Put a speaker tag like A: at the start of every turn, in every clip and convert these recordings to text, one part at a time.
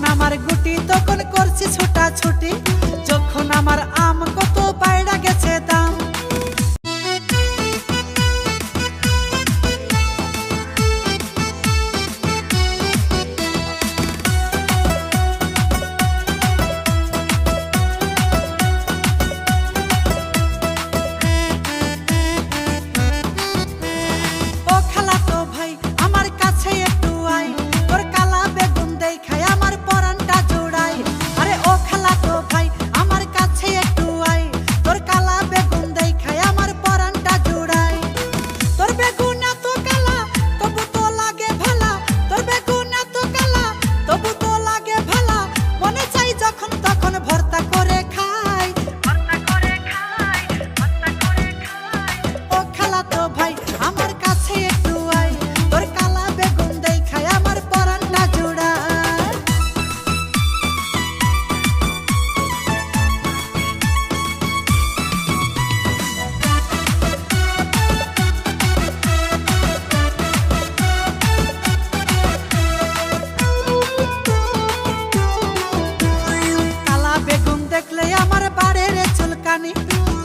A: যখন আমার গুটি তখন করছি ছোটাছুটি, যখন আমার আম কত বাইরা গেছে দাম।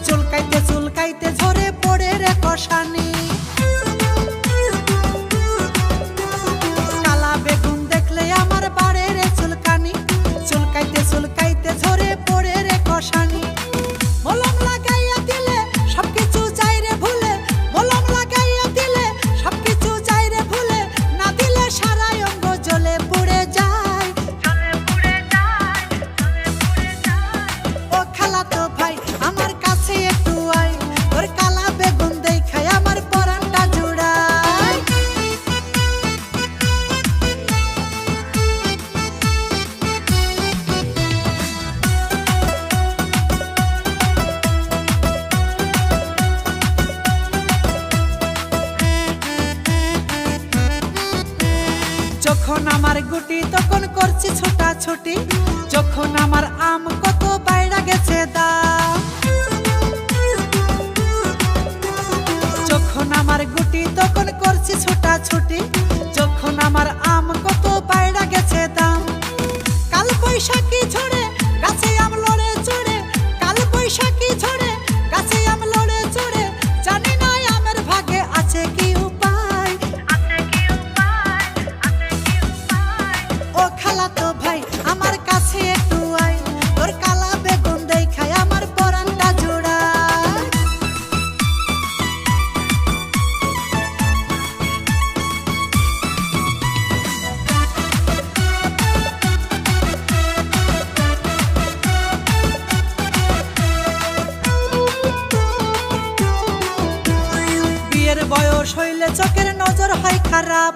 A: চুলকাইতে চুলকাইতে ঝরে পড়ে রে কষানি, কালা বেগুন দেখলে আমার বাড়ে রে চুলকানি, চুলকাইতে চুলকাইতে ঝরে পড়ে রে কষানি। মলম লাগাইয়া দিলে সবকিছু যাই রে ভুলে, মলম লাগাইয়া দিলে সবকিছু যাই রে ভুলে, না দিলে সারাই অঙ্গ জ্বলে পুড়ে যায়। ও খালাতো ভাই আমার কাছে একটু আয়, তোর কালা বেগুন দেখায় আমার পরানটা জুড়ায়। যখন আমার গুটি তখন করছি ছোটাছুটি, যখন আমার আম কত বাইরা গেছে দাম। যখন আমার গুটি তখন করছি ছোটাছুটি, যখন আমার আম কত বাইরা গেছে দাম। কাল বৈশাখী ঝড়ে গাছে আম লড়ে চড়ে, কাল বৈশাখী ঝড়ে গাছে আম লড়ে চড়ে, জানি না আমের ভাগে আছে কি উপায়। ও খালাতো ভাই আমার কাছে একটু আয়, তোর কালা বেগুন দেখায় আমার পরানটা জোড়ায়। বিয়ের বয়স হইলে চোখের নজর হয় খারাপ,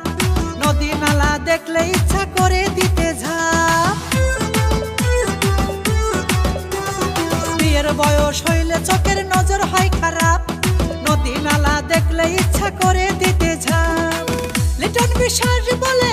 A: নদী নালা দেখলে ইচ্ছা করে দিতে ঝাঁপ। বিয়ের বয়স হইলে চোখের নজর হয় খারাপ, নদী নালা দেখলে ইচ্ছা করে দিতে ঝাঁপ। লিটন বিশ্বাস বলে